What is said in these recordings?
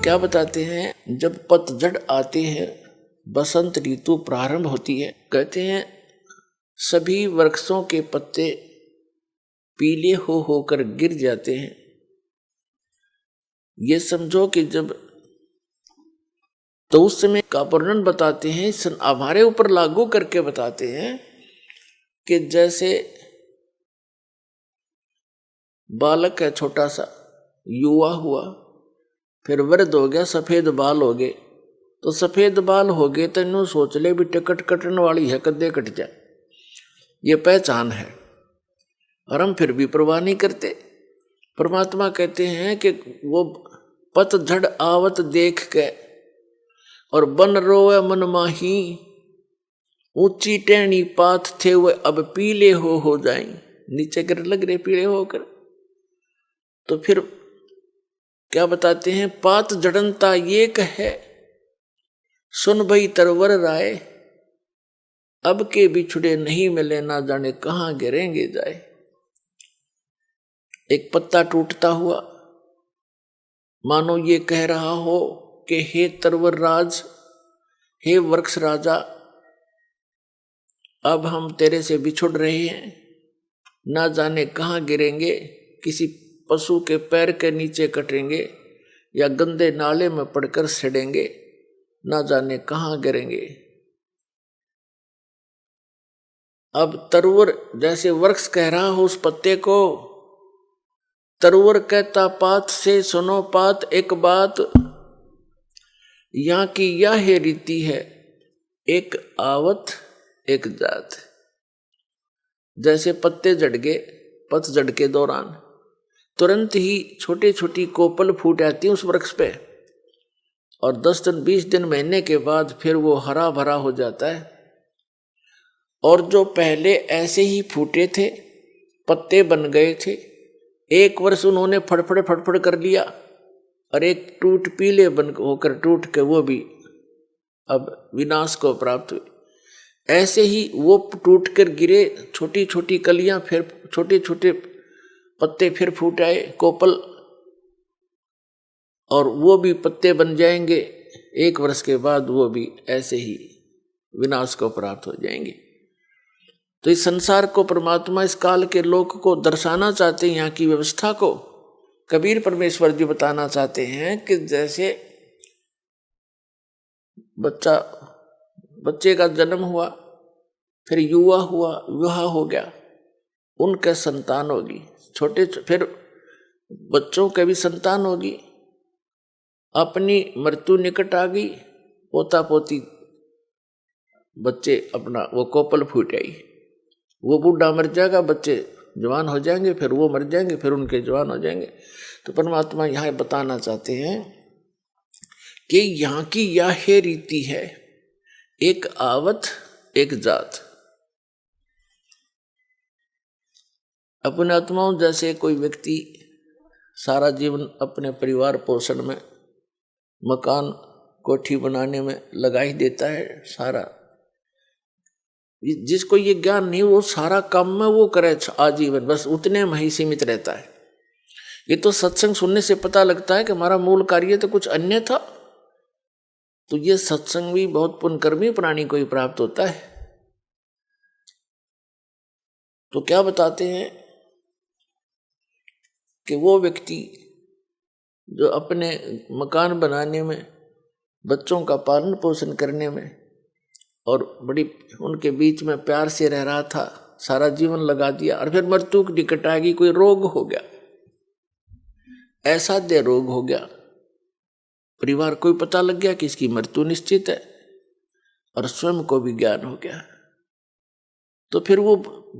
क्या बताते हैं, जब पतझड़ आती है, बसंत ऋतु प्रारंभ होती है, कहते हैं सभी वृक्षों के पत्ते पीले हो होकर गिर जाते हैं। ये समझो कि जब, तो उस समय का वर्णन बताते हैं, हमारे ऊपर लागू करके बताते हैं कि जैसे बालक है छोटा सा, युवा हुआ, फिर वृद्ध हो गया, सफेद बाल हो गए, तो सफेद बाल हो गए तो यूं सोच ले भी टिकट कटने वाली है, कद्दे कट जाए, ये पहचान है, और हम फिर भी परवाह नहीं करते। परमात्मा कहते हैं कि वो पतझड़ आवत देख के और बन रोए मन माही, ऊंची टहनी पात थे वो अब पीले हो जाएं, नीचे गिर लग रहे पीले होकर। तो फिर क्या बताते हैं, पात जड़नता ये कहे, सुन भई तरवर राय, अब के बिछुड़े नहीं मिले ना जाने कहां गिरेंगे जाए। एक पत्ता टूटता हुआ मानो ये कह रहा हो कि हे तरवर राज, हे वृक्ष राजा, अब हम तेरे से बिछुड़ रहे हैं, ना जाने कहां गिरेंगे, किसी पशु के पैर के नीचे कटेंगे या गंदे नाले में पड़कर सड़ेंगे, ना जाने कहां गिरेंगे। अब तरवर जैसे वृक्ष कह रहा हो उस पत्ते को, तरवर कहता पात से सुनो पात एक बात, यहां की यह रीति है, एक आवत एक जात। जैसे पत्ते झड़ गए पतझड़ के दौरान, तुरंत ही छोटी छोटी कोपल फूट आती है उस वृक्ष पे, और 10 दिन 20 दिन महीने के बाद फिर वो हरा भरा हो जाता है। और जो पहले ऐसे ही फूटे थे, पत्ते बन गए थे, एक वर्ष उन्होंने फड़फड़ कर लिया, और एक टूट पीले बन होकर टूट के वो भी अब विनाश को प्राप्त हुए। ऐसे ही वो टूट कर गिरे, छोटी छोटी कलियां, फिर छोटे छोटे पत्ते फिर फूट आए, कोपल, और वो भी पत्ते बन जाएंगे, एक वर्ष के बाद वो भी ऐसे ही विनाश को प्राप्त हो जाएंगे। तो इस संसार को परमात्मा इस काल के लोक को दर्शाना चाहते हैं, यहाँ की व्यवस्था को कबीर परमेश्वर जी बताना चाहते हैं कि जैसे बच्चे का जन्म हुआ, फिर युवा हुआ, विवाह हो गया, उनके संतान होगी, छोटे फिर बच्चों के भी संतान होगी, अपनी मृत्यु निकट आ गई, पोता पोती बच्चे अपना वो कोपल फूट आई, वो बूढ़ा मर जाएगा, बच्चे जवान हो जाएंगे, फिर वो मर जाएंगे, फिर उनके जवान हो जाएंगे। तो परमात्मा यहाँ बताना चाहते हैं कि यहाँ की यह रीति है, एक आवत एक जात। अपने आत्माओं, जैसे कोई व्यक्ति सारा जीवन अपने परिवार पोषण में, मकान कोठी बनाने में लगा ही देता है सारा, जिसको ये ज्ञान नहीं, वो सारा काम में वो करे आजीवन, बस उतने में ही सीमित रहता है। ये तो सत्संग सुनने से पता लगता है कि हमारा मूल कार्य तो कुछ अन्य था। तो ये सत्संग भी बहुत पुण्यकर्मी प्राणी को ही प्राप्त होता है। तो क्या बताते हैं कि वो व्यक्ति जो अपने मकान बनाने में, बच्चों का पालन पोषण करने में और बड़ी उनके बीच में प्यार से रह रहा था, सारा जीवन लगा दिया, और फिर मृत्यु की निकट आ गई, कोई रोग हो गया, असाध्य रोग हो गया, परिवार को भी पता लग गया कि इसकी मृत्यु निश्चित है, और स्वयं को भी ज्ञान हो गया। तो फिर वो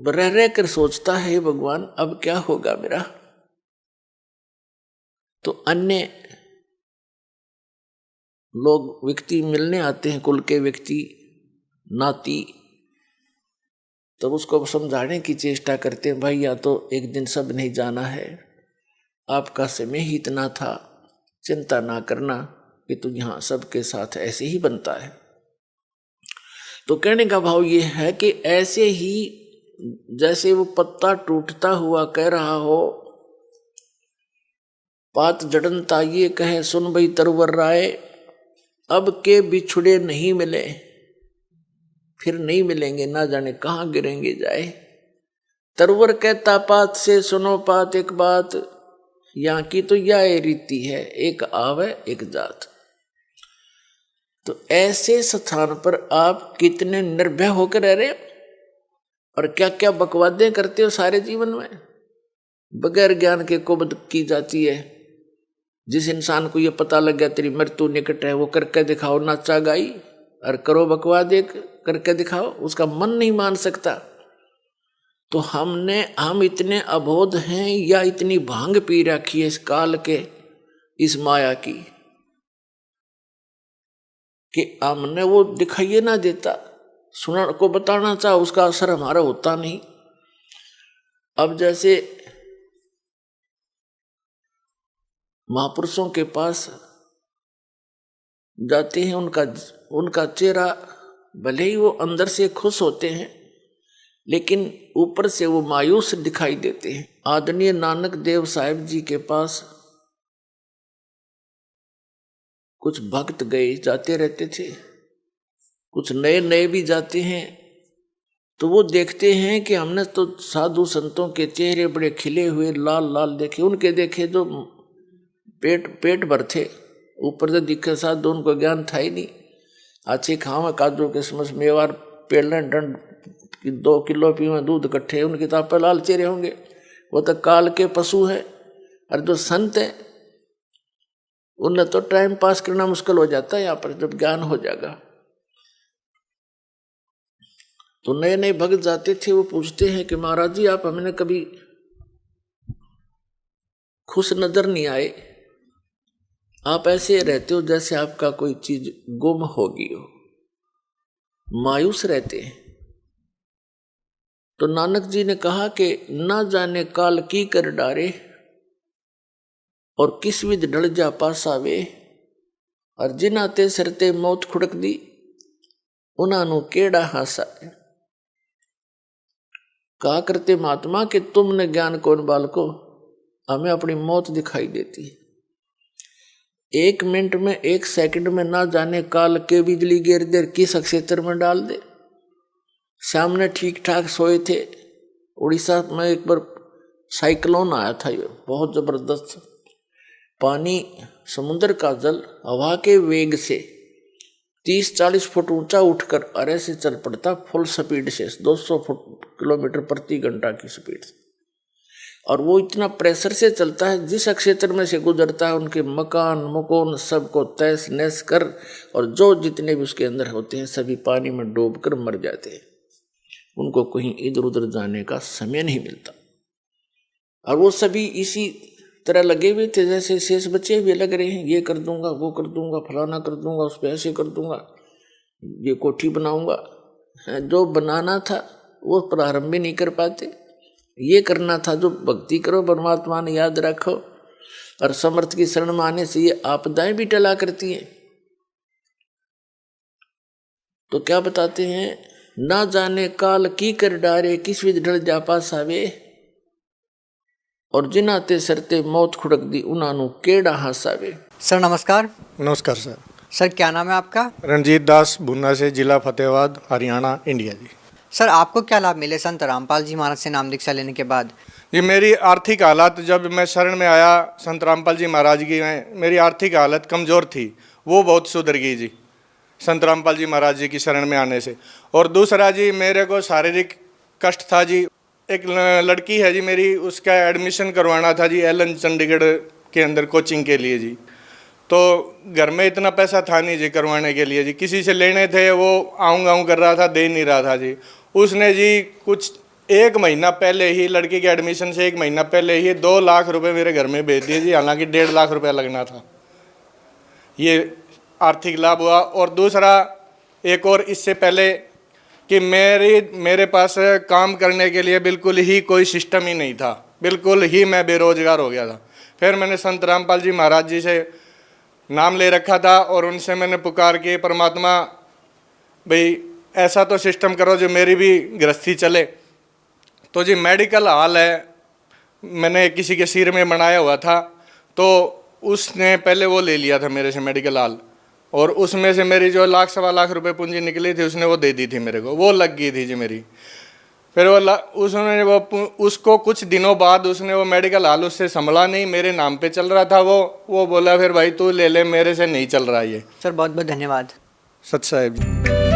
रह कर सोचता है, हे भगवान अब क्या होगा मेरा। तो अन्य लोग व्यक्ति मिलने आते हैं, कुल के व्यक्ति, नाती, तब उसको समझाने की चेष्टा करते हैं, भाई या तो एक दिन सब नहीं जाना है, आपका समय ही इतना था, चिंता ना करना, कि तो यहाँ सबके साथ ऐसे ही बनता है। तो कहने का भाव ये है कि ऐसे ही जैसे वो पत्ता टूटता हुआ कह रहा हो पात जड़नता ये कहे सुन भई तरवर राय, अब के बिछुड़े नहीं मिले, फिर नहीं मिलेंगे, ना जाने कहाँ गिरेंगे जाए। तरवर कहता पात से सुनो पात एक बात, यहाँ की तो यह रीति है, एक आवे एक जात। तो ऐसे स्थान पर आप कितने निर्भय होकर रह रहे हो और क्या क्या बकवादें करते हो सारे जीवन में, बगैर ज्ञान के कुबद की जाती है। जिस इंसान को ये पता लग गया तेरी मृत्यु निकट है, वो करके दिखाओ नाचा गाई और करो बकवाद एक करके दिखाओ, उसका मन नहीं मान सकता। तो हम इतने अबोध हैं या इतनी भांग पी रखी है इस काल के, इस माया की, कि हमने वो दिखाइए ना देता, सुनने को बताना चाह उसका असर हमारा होता नहीं। अब जैसे महापुरुषों के पास जाते हैं, उनका चेहरा भले ही वो अंदर से खुश होते हैं लेकिन ऊपर से वो मायूस दिखाई देते हैं। आदरणीय नानक देव साहिब जी के पास कुछ भक्त गए जाते रहते थे, कुछ नए नए भी जाते हैं, तो वो देखते हैं कि हमने तो साधु संतों के चेहरे बड़े खिले हुए लाल लाल देखे, उनके देखे तो पेट भर थे, ऊपर से दिखे साथ उनको ज्ञान था ही नहीं। अच्छे खावा काजू किस्मस मेवार पेलन डंड 2 किलो पीवे दूध इकट्ठे, उनके तो आप लाल चेहरे होंगे, वो तो काल के पशु है। और जो संत है उन्हें तो टाइम पास करना मुश्किल हो जाता है यहाँ पर, जब ज्ञान हो जाएगा। तो नए नए भक्त जाते थे, वो पूछते हैं कि महाराज जी आप हमें कभी खुश नजर नहीं आए, आप ऐसे रहते हो जैसे आपका कोई चीज गुम होगी हो, मायूस रहते हैं। तो नानक जी ने कहा कि ना जाने काल की कर डारे, और किस विध ढल जा पासावे, और जिनाते सरते मौत खुड़क दी, उन्हां केड़ा हासा। कहा करते महात्मा कि तुमने ज्ञान कौन बालको, हमें अपनी मौत दिखाई देती है। 1 मिनट में 1 सेकंड में ना जाने काल के बिजली गिर देर किस क्षेत्र में डाल दे। सामने ठीक ठाक सोए थे, उड़ीसा में एक बार साइक्लोन आया था, ये बहुत जबरदस्त, पानी समुद्र का जल हवा के वेग से 30-40 फुट ऊंचा उठकर अरे से चल पड़ता, फुल स्पीड से 200 किलोमीटर प्रति घंटा की स्पीड से, और वो इतना प्रेशर से चलता है, जिस क्षेत्र में से गुजरता है उनके मकान मकोन सबको तहस नहस कर, और जो जितने भी उसके अंदर होते हैं सभी पानी में डूबकर मर जाते हैं, उनको कहीं इधर उधर जाने का समय नहीं मिलता। और वो सभी इसी तरह लगे हुए थे जैसे शेष बच्चे हुए लग रहे हैं, ये कर दूंगा वो कर दूंगा फलाना कर दूंगा उस पर ऐसे कर दूंगा, ये कोठी बनाऊंगा। जो बनाना था वो प्रारंभ भी नहीं कर पाते, ये करना था जो भक्ति करो परमात्मा ने याद रखो, और समर्थ की शरण में आने से ये आपदाएं भी टला करती हैं। तो क्या बताते हैं, ना जाने काल की कर डारे, किस विध ढल जा पासावे, और जिनाते सरते मौत खुड़क दी, उन्हां केड़ा हासावे। सर नमस्कार। नमस्कार सर। सर क्या नाम है आपका? रणजीत दास, भुन्ना से, जिला फतेहाबाद, हरियाणा, इंडिया जी। सर आपको क्या लाभ मिले संत रामपाल जी महाराज से नाम दीक्षा लेने के बाद? जी मेरी आर्थिक हालत, जब मैं शरण में आया संत रामपाल जी महाराज की में, मेरी आर्थिक हालत कमज़ोर थी, वो बहुत सुधर गई जी संत रामपाल जी महाराज जी की शरण में आने से। और दूसरा जी मेरे को शारीरिक कष्ट था जी, एक लड़की है जी मेरी, उसका एडमिशन करवाना था जी एलन चंडीगढ़ के अंदर कोचिंग के लिए जी। तो घर में इतना पैसा था नहीं जी करवाने के लिए जी, किसी से लेने थे, वो आऊँ कर रहा था, दे नहीं रहा था जी। उसने जी कुछ 1 महीना पहले ही, लड़की के एडमिशन से 1 महीना पहले ही 2 लाख रुपए मेरे घर में भेज दिए जी, हालांकि 1.5 लाख रुपया लगना था। ये आर्थिक लाभ हुआ। और दूसरा एक और इससे पहले कि मेरे पास काम करने के लिए बिल्कुल ही कोई सिस्टम ही नहीं था, बिल्कुल ही मैं बेरोजगार हो गया था। फिर मैंने संत रामपाल जी महाराज जी से नाम ले रखा था और उनसे मैंने पुकार के, परमात्मा भाई ऐसा तो सिस्टम करो जो मेरी भी गृहस्थी चले। तो जी मेडिकल हॉल है, मैंने किसी के सिर में बनाया हुआ था, तो उसने पहले वो ले लिया था मेरे से मेडिकल हाल, और उसमें से मेरी जो 1 सवा लाख रुपए पूंजी निकली थी उसने वो दे दी थी मेरे को, वो लग गई थी जी मेरी। फिर उसने वो उसको कुछ दिनों बाद उसने वो मेडिकल हाल उससे संभला नहीं, मेरे नाम पे चल रहा था वो बोला फिर भाई तू ले ले, मेरे से नहीं चल रहा ये। सर बहुत बहुत धन्यवाद। सच साहेब जी।